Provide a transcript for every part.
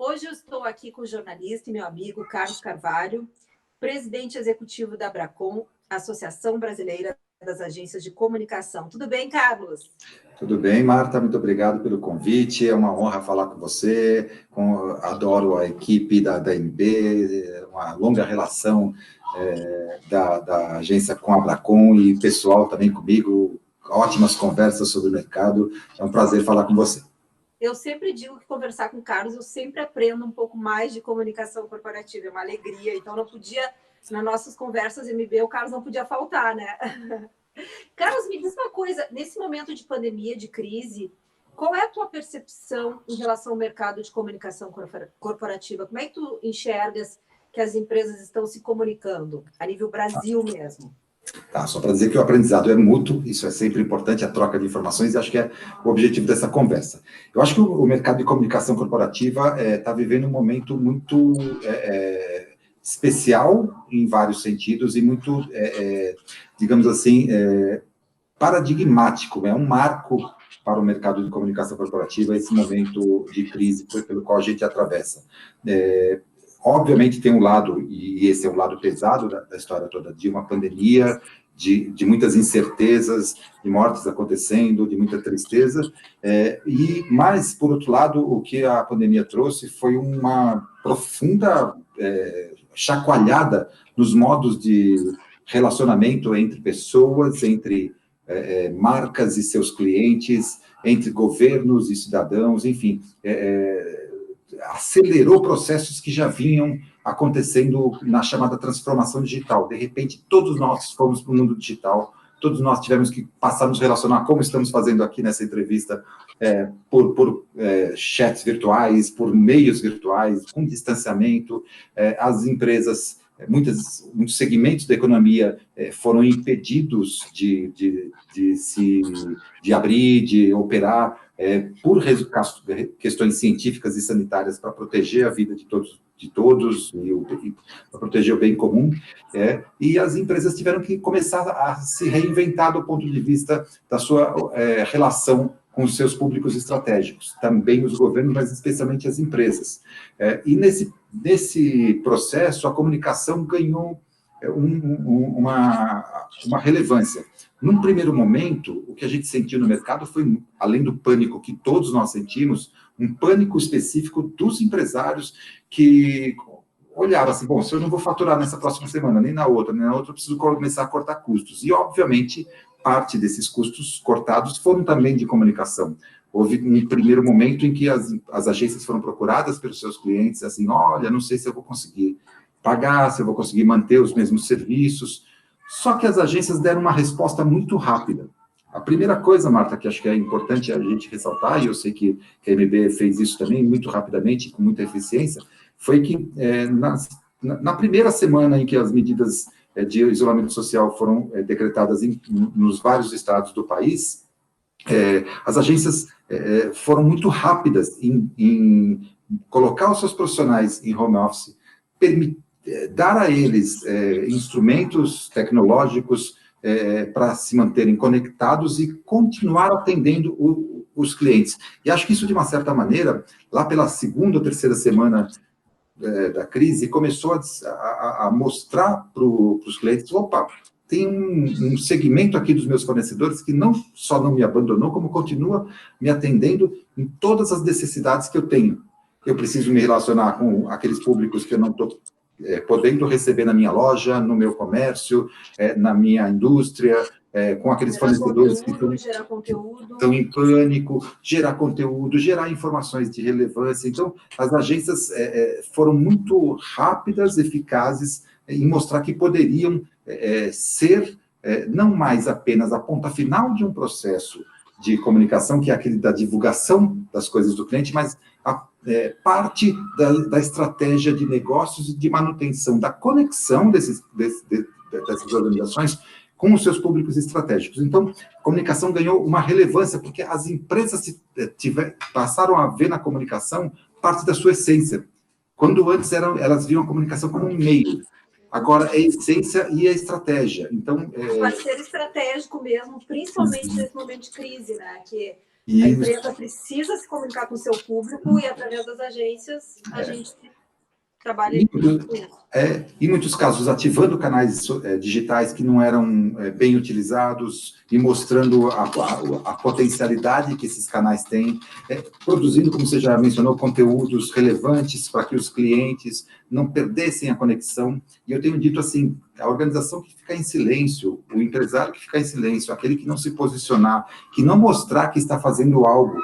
Hoje eu estou aqui com o jornalista e meu amigo Carlos Carvalho, presidente executivo da Abracom, Associação Brasileira das Agências de Comunicação. Tudo bem, Carlos? Tudo bem, Marta, muito obrigado pelo convite, é uma honra falar com você, adoro a equipe da MB, uma longa relação da agência com a Abracom e pessoal também comigo, ótimas conversas sobre o mercado, é um prazer falar com você. Eu sempre digo que conversar com o Carlos, eu sempre aprendo um pouco mais de comunicação corporativa, é uma alegria, então não podia, nas nossas conversas MB, o Carlos não podia faltar, né? Carlos, me diz uma coisa, nesse momento de pandemia, de crise, qual é a tua percepção em relação ao mercado de comunicação corporativa? Como é que tu enxergas que as empresas estão se comunicando, a nível Brasil mesmo? Tá, só para dizer que o aprendizado é mútuo, isso é sempre importante, a troca de informações, e acho que é o objetivo dessa conversa. Eu acho que o mercado de comunicação corporativa está vivendo um momento muito especial em vários sentidos e muito, digamos assim, paradigmático, é um marco para o mercado de comunicação corporativa esse momento de crise pelo qual a gente atravessa. Obviamente tem um lado, e esse é um lado pesado da história toda, de uma pandemia, de muitas incertezas, de mortes acontecendo, de muita tristeza, mas, por outro lado, o que a pandemia trouxe foi uma profunda chacoalhada nos modos de relacionamento entre pessoas, entre marcas e seus clientes, entre governos e cidadãos, enfim, acelerou processos que já vinham acontecendo na chamada transformação digital. De repente, todos nós fomos para o mundo digital, todos nós tivemos que passar a nos relacionar, como estamos fazendo aqui nessa entrevista, por chats virtuais, por meios virtuais, com distanciamento. As empresas, muitos segmentos da economia foram impedidos de abrir, de operar, por questões científicas e sanitárias para proteger a vida de todos e para proteger o bem comum, e as empresas tiveram que começar a se reinventar do ponto de vista da sua relação com os seus públicos estratégicos, também os governos, mas especialmente as empresas. E nesse processo, a comunicação ganhou uma relevância. Num primeiro momento, o que a gente sentiu no mercado foi, além do pânico que todos nós sentimos, um pânico específico dos empresários que olharam assim, bom, se eu não vou faturar nessa próxima semana, nem na outra, eu preciso começar a cortar custos. E, obviamente, parte desses custos cortados foram também de comunicação. Houve um primeiro momento em que as agências foram procuradas pelos seus clientes, assim, olha, não sei se eu vou conseguir pagar, se eu vou conseguir manter os mesmos serviços. Só que as agências deram uma resposta muito rápida. A primeira coisa, Marta, que acho que é importante a gente ressaltar, e eu sei que a MB fez isso também muito rapidamente, com muita eficiência, foi que na primeira semana em que as medidas de isolamento social foram decretadas nos vários estados do país, as agências foram muito rápidas em colocar os seus profissionais em home office, dar a eles instrumentos tecnológicos para se manterem conectados e continuar atendendo os clientes. E acho que isso, de uma certa maneira, lá pela segunda ou terceira semana da crise, começou a mostrar para os clientes, opa, tem um segmento aqui dos meus fornecedores que não só não me abandonou, como continua me atendendo em todas as necessidades que eu tenho. Eu preciso me relacionar com aqueles públicos que eu não estou podendo receber na minha loja, no meu comércio, na minha indústria, com aqueles fornecedores que estão em pânico, gerar conteúdo, gerar informações de relevância. Então, as agências foram muito rápidas, eficazes em mostrar que poderiam ser não mais apenas a ponta final de um processo de comunicação, que é aquele da divulgação das coisas do cliente, mas parte da estratégia de negócios e de manutenção da conexão dessas organizações com os seus públicos estratégicos. Então, a comunicação ganhou uma relevância, porque as empresas passaram a ver na comunicação parte da sua essência, quando antes elas viam a comunicação como um meio. Agora, é a essência e a estratégia. Então, parceiro estratégico mesmo, principalmente nesse momento de crise, né? Que E a empresa precisa se comunicar com o seu público e, através das agências, a gente trabalha com isso. Em muitos casos, ativando canais digitais que não eram bem utilizados e mostrando a potencialidade que esses canais têm, produzindo, como você já mencionou, conteúdos relevantes para que os clientes não perdessem a conexão. E eu tenho dito assim, a organização que ficar em silêncio, o empresário que ficar em silêncio, aquele que não se posicionar, que não mostrar que está fazendo algo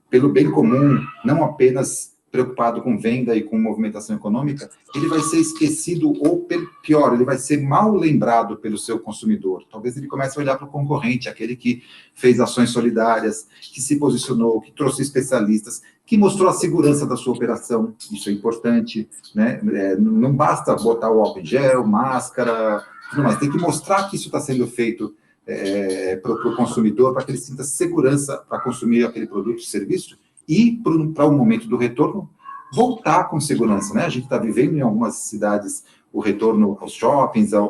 pelo bem comum, não apenas preocupado com venda e com movimentação econômica, ele vai ser esquecido, ou pior, ele vai ser mal lembrado pelo seu consumidor. Talvez ele comece a olhar para o concorrente, aquele que fez ações solidárias, que se posicionou, que trouxe especialistas, que mostrou a segurança da sua operação, isso é importante, né? Não basta botar o álcool em gel, máscara, tudo mais, tem que mostrar que isso está sendo feito para o consumidor, para que ele sinta segurança para consumir aquele produto e serviço, e para o momento do retorno, voltar com segurança, né? A gente está vivendo em algumas cidades o retorno aos shoppings, ao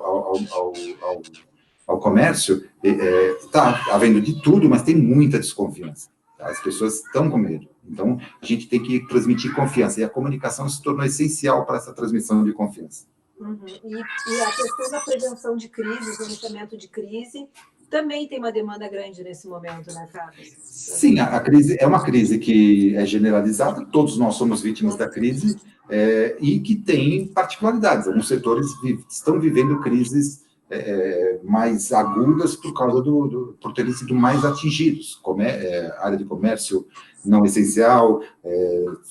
comércio, está havendo de tudo, mas tem muita desconfiança. Tá? As pessoas estão com medo. Então, a gente tem que transmitir confiança, e a comunicação se tornou essencial para essa transmissão de confiança. Uhum. E a questão da prevenção de crise, gerenciamento de crise, também tem uma demanda grande nesse momento, né, Carlos? Sim, a crise é uma crise que é generalizada, todos nós somos vítimas da crise, e que tem particularidades. Alguns setores estão vivendo crises mais agudas por causa por terem sido mais atingidos, como área de comércio não essencial,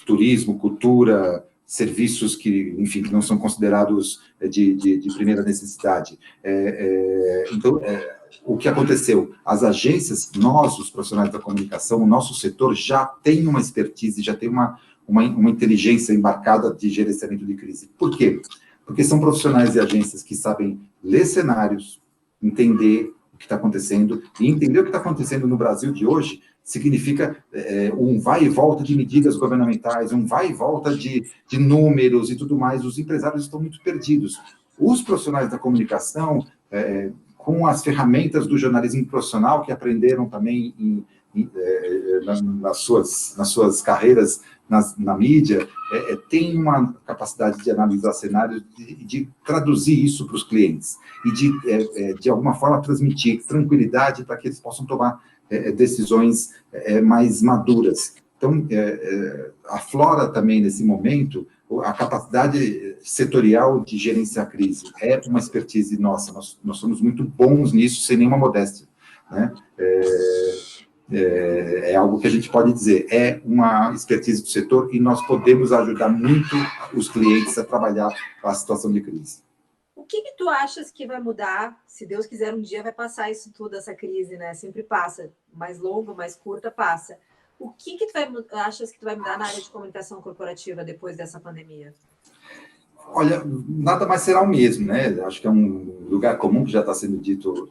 turismo, cultura, serviços que, enfim, que não são considerados de primeira necessidade. Então, o que aconteceu? As agências, nós, os profissionais da comunicação, o nosso setor já tem uma expertise, já tem uma inteligência embarcada de gerenciamento de crise. Por quê? Porque são profissionais e agências que sabem ler cenários, entender o que está acontecendo, e entender o que está acontecendo no Brasil de hoje significa um vai e volta de medidas governamentais, um vai e volta de números e tudo mais. Os empresários estão muito perdidos. Os profissionais da comunicação, com as ferramentas do jornalismo profissional, que aprenderam também nas suas carreiras na mídia, tem uma capacidade de analisar cenários, de traduzir isso para os clientes, e de alguma forma, transmitir tranquilidade para que eles possam tomar decisões mais maduras. Então, aflora também, nesse momento, a capacidade setorial de gerenciar a crise. É uma expertise nossa, nós somos muito bons nisso, sem nenhuma modéstia, né? É algo que a gente pode dizer, é uma expertise do setor, e nós podemos ajudar muito os clientes a trabalhar a situação de crise. O que tu achas que vai mudar? Se Deus quiser, um dia vai passar isso tudo, essa crise, né? Sempre passa, mais longa, mais curta, passa. O que tu achas que tu vai mudar na área de comunicação corporativa depois dessa pandemia? Olha, nada mais será o mesmo, né? Acho que é um lugar comum que já está sendo dito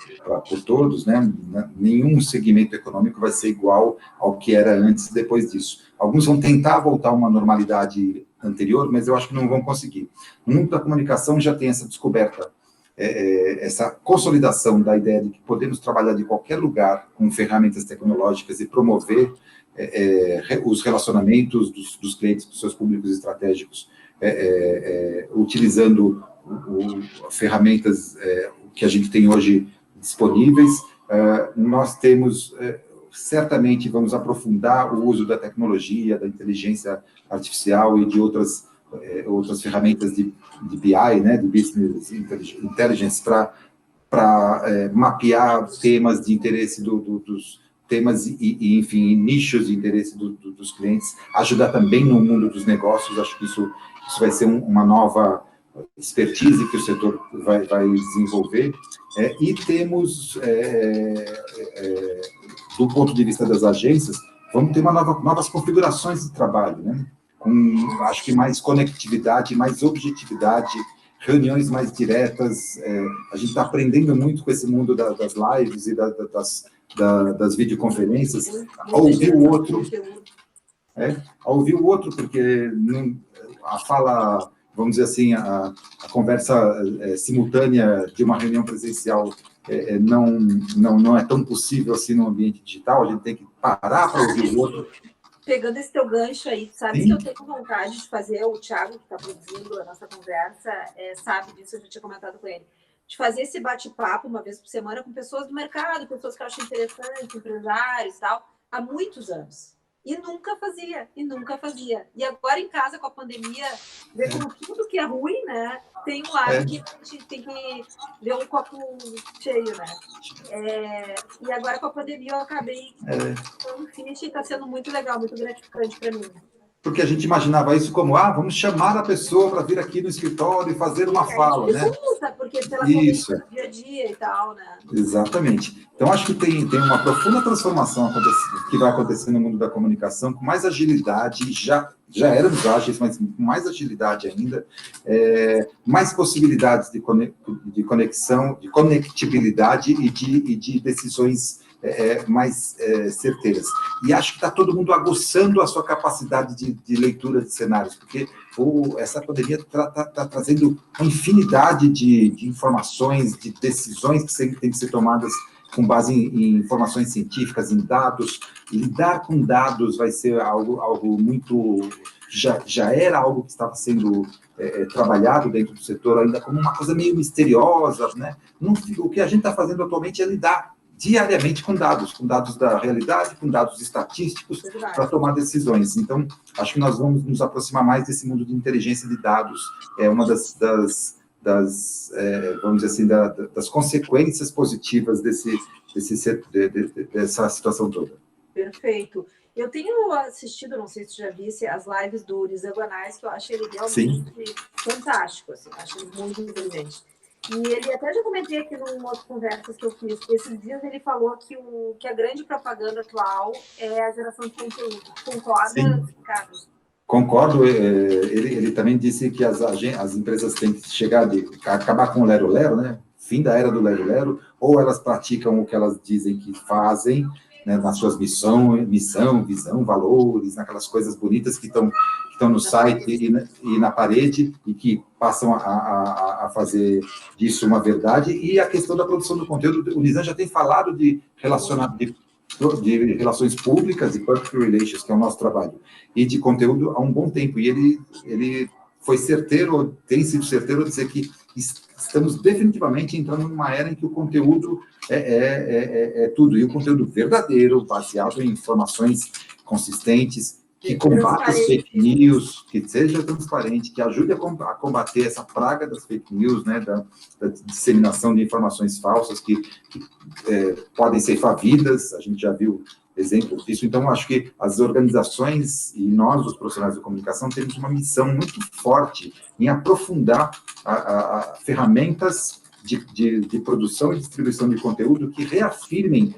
por todos, né? Nenhum segmento econômico vai ser igual ao que era antes e depois disso. Alguns vão tentar voltar a uma normalidade anterior, mas eu acho que não vão conseguir. O mundo da comunicação já tem essa descoberta, essa consolidação da ideia de que podemos trabalhar de qualquer lugar com ferramentas tecnológicas e promover os relacionamentos dos clientes com seus públicos estratégicos, utilizando ferramentas que a gente tem hoje disponíveis. Nós temos, certamente, vamos aprofundar o uso da tecnologia, da inteligência artificial e de outras ferramentas de BI, né, de Business Intelligence, para mapear temas de interesse dos temas e, enfim, nichos de interesse dos clientes, ajudar também no mundo dos negócios. Acho que isso vai ser uma nova expertise que o setor vai desenvolver. E temos, do ponto de vista das agências, vamos ter novas configurações de trabalho, né? Com, acho que, mais conectividade, mais objetividade, reuniões mais diretas. A gente está aprendendo muito com esse mundo das lives e das videoconferências, a ouvir o outro, porque a fala, vamos dizer assim, a conversa simultânea de uma reunião presencial não é tão possível assim no ambiente digital. A gente tem que parar para ouvir o outro. Pegando esse teu gancho aí, sabe que eu tenho vontade de fazer, o Thiago, que está produzindo a nossa conversa, sabe disso, eu já tinha comentado com ele, de fazer esse bate-papo uma vez por semana com pessoas do mercado, pessoas que eu acho interessante, empresários e tal, há muitos anos. E nunca fazia, e nunca fazia. E agora em casa, com a pandemia, ver como tudo que é ruim, né? Tem um lado que a gente tem que ver um copo cheio, né? E agora com a pandemia eu acabei no finish e está sendo muito legal, muito gratificante para mim. Porque a gente imaginava isso como, vamos chamar a pessoa para vir aqui no escritório e fazer uma fala, né? Porque pela isso do dia a dia e tal, né? Exatamente. Então, acho que tem uma profunda transformação que vai acontecer no mundo da comunicação, com mais agilidade, já éramos ágeis, mas com mais agilidade ainda, mais possibilidades de conexão, de conectividade e de decisões mais certeiras. E acho que está todo mundo aguçando a sua capacidade de leitura de cenários, porque essa pandemia está trazendo uma infinidade de informações, de decisões que têm que ser tomadas com base em informações científicas, em dados. Lidar com dados vai ser algo muito... Já era algo que estava sendo trabalhado dentro do setor ainda como uma coisa meio misteriosa, né? O que a gente está fazendo atualmente é lidar diariamente com dados da realidade, com dados estatísticos, para tomar decisões. Então, acho que nós vamos nos aproximar mais desse mundo de inteligência de dados. É uma vamos dizer assim, das consequências positivas dessa situação toda. Perfeito. Eu tenho assistido, não sei se você já visse, as lives do Nizam Guanais, que eu acho ele realmente fantástico, assim, acho ele muito inteligente. E ele até já comentei aqui numa outras conversas que eu fiz. Esses dias ele falou que a grande propaganda atual é a geração de conteúdo. Concorda, Carlos? Concordo. Ele também disse que as empresas têm que acabar com o lero-lero, né? Fim da era do lero-lero, ou elas praticam o que elas dizem que fazem, né, nas suas missão, visão, valores, naquelas coisas bonitas que estão no site e na parede, e que passam a fazer disso uma verdade. E a questão da produção do conteúdo, o Nizam já tem falado de relações públicas e public relations, que é o nosso trabalho, e de conteúdo há um bom tempo. E ele foi certeiro, tem sido certeiro a dizer que estamos definitivamente entrando numa era em que o conteúdo é tudo, e o conteúdo verdadeiro, baseado em informações consistentes, que combate as fake news, que seja transparente, que ajude a combater essa praga das fake news, né, da disseminação de informações falsas que podem ceifar vidas. A gente já viu exemplos disso. Então, acho que as organizações e nós, os profissionais da comunicação, temos uma missão muito forte em aprofundar ferramentas de produção e distribuição de conteúdo que reafirmem,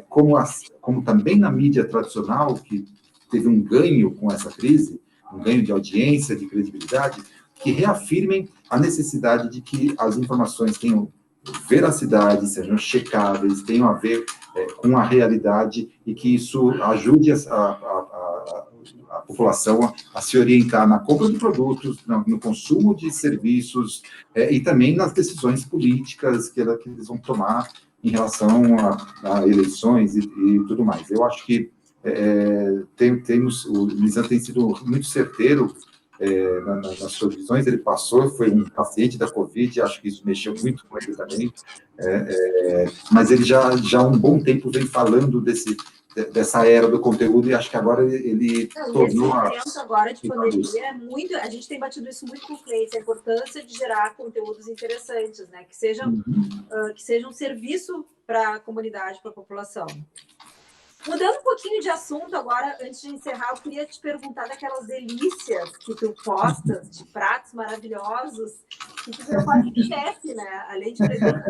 como também na mídia tradicional, que teve um ganho com essa crise, um ganho de audiência, de credibilidade, que reafirmem a necessidade de que as informações tenham veracidade, sejam checáveis, tenham a ver com a realidade, e que isso ajude a população a se orientar na compra de produtos, no consumo de serviços, e também nas decisões políticas que eles vão tomar em relação a eleições e tudo mais. Eu acho que o Nizam tem sido muito certeiro nas suas visões. Ele foi um paciente da Covid, acho que isso mexeu muito com ele também, mas ele já há um bom tempo vem falando dessa era do conteúdo, e acho que agora ele tornou... Esse momento agora de pandemia a gente tem batido isso muito com o cliente, a importância de gerar conteúdos interessantes, né, que sejam um serviço para a comunidade, para a população. Mudando um pouquinho de assunto agora, antes de encerrar, eu queria te perguntar daquelas delícias que tu postas, de pratos maravilhosos, que tu virou quase um chefe, né? Além de presente,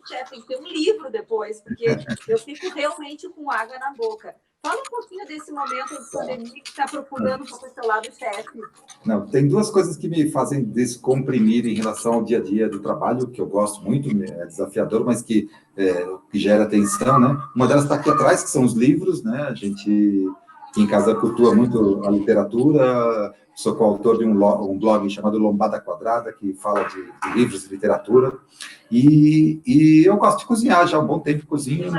chefe, tem que ter um livro depois, porque eu fico realmente com água na boca. Fala um pouquinho desse momento de pandemia que está aprofundando um pouco esse lado chefe. Não, tem duas coisas que me fazem descomprimir em relação ao dia a dia do trabalho, que eu gosto muito, é desafiador, mas que gera tensão, né? Uma delas está aqui atrás, que são os livros, né? A gente em casa cultua muito a literatura, sou coautor de um blog chamado Lombada Quadrada, que fala de livros e literatura, e eu gosto de cozinhar, já há um bom tempo cozinho,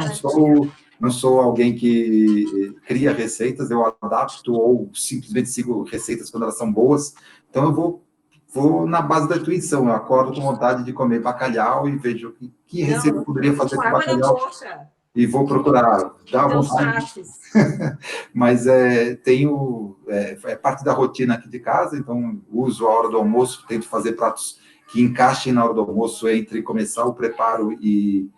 não sou alguém que cria receitas, eu adapto ou simplesmente sigo receitas quando elas são boas, então eu vou na base da intuição, eu acordo com vontade de comer bacalhau e vejo que receita eu poderia fazer com bacalhau e vou procurar, dá vontade. Mas é parte da rotina aqui de casa, então uso a hora do almoço, tento fazer pratos que encaixem na hora do almoço entre começar o preparo e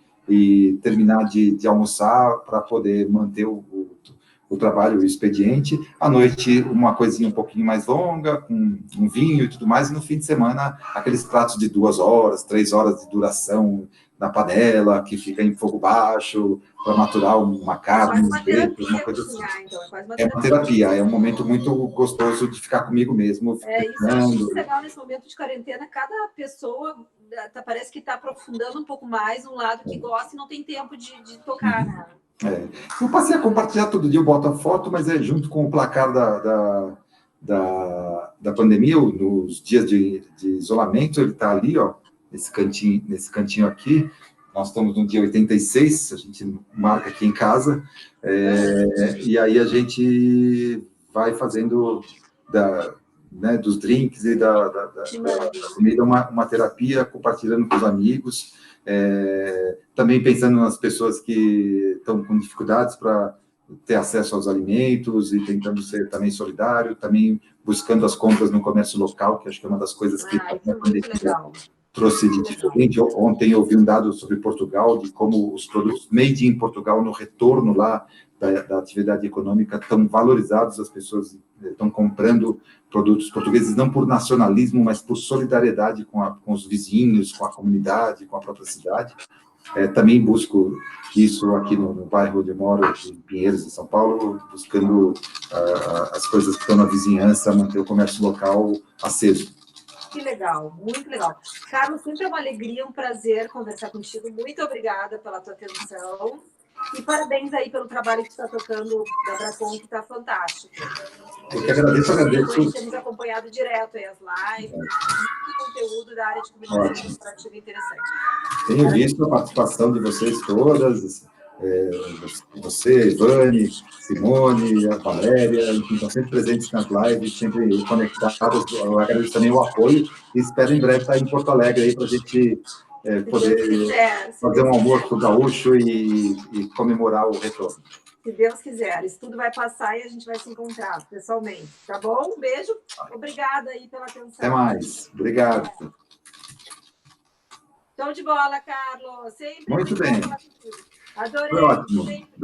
terminar de almoçar para poder manter o trabalho, o expediente. À noite, uma coisinha um pouquinho mais longa, com um vinho e tudo mais, e no fim de semana, aqueles pratos de 2 horas, 3 horas de duração na panela, que fica em fogo baixo, para maturar uma carne, uma coisa assim. Então, é uma terapia, é um momento muito gostoso de ficar comigo mesmo. Isso é muito legal nesse momento de quarentena, cada pessoa parece que está aprofundando um pouco mais um lado que gosta e não tem tempo de tocar, né? Eu passei a compartilhar todo dia, eu boto a foto, mas junto com o placar da pandemia, nos dias de isolamento, ele está ali, ó, nesse cantinho aqui. Nós estamos no dia 86, a gente marca aqui em casa, e aí a gente vai fazendo dos drinks e da comida uma terapia, compartilhando com os amigos, também pensando nas pessoas que estão com dificuldades para ter acesso aos alimentos e tentando ser também solidário, também buscando as compras no comércio local, que acho que é uma das coisas que trouxe de diferente. Ontem eu vi um dado sobre Portugal, de como os produtos made in Portugal, no retorno lá da atividade econômica, estão valorizados, as pessoas estão comprando produtos portugueses, não por nacionalismo, mas por solidariedade com os vizinhos, com a comunidade, com a própria cidade. Também busco isso aqui no bairro onde eu moro, em Pinheiros, em São Paulo, buscando as coisas que estão na vizinhança, manter o comércio local aceso. Que legal, muito legal. Carlos, sempre é uma alegria, um prazer conversar contigo. Muito obrigada pela tua atenção. E parabéns aí pelo trabalho que tu está tocando da Bracon, que está fantástico. Eu que agradeço. Temos acompanhado direto aí as lives, muito conteúdo da área de comunicação corporativa interessante. Tenho visto a participação de vocês todas, você, Ivane, Simone, a Valéria, enfim, estão sempre presentes nas lives, sempre conectadas. Eu agradeço também o apoio e espero em breve estar em Porto Alegre aí para a gente poder fazer um almoço gaúcho e comemorar o retorno. Se Deus quiser, isso tudo vai passar e a gente vai se encontrar pessoalmente, tá bom? Um beijo, obrigada aí pela atenção. Até mais, obrigado. Show de bola, Carlos. Sempre muito bem. Adorei. Foi ótimo.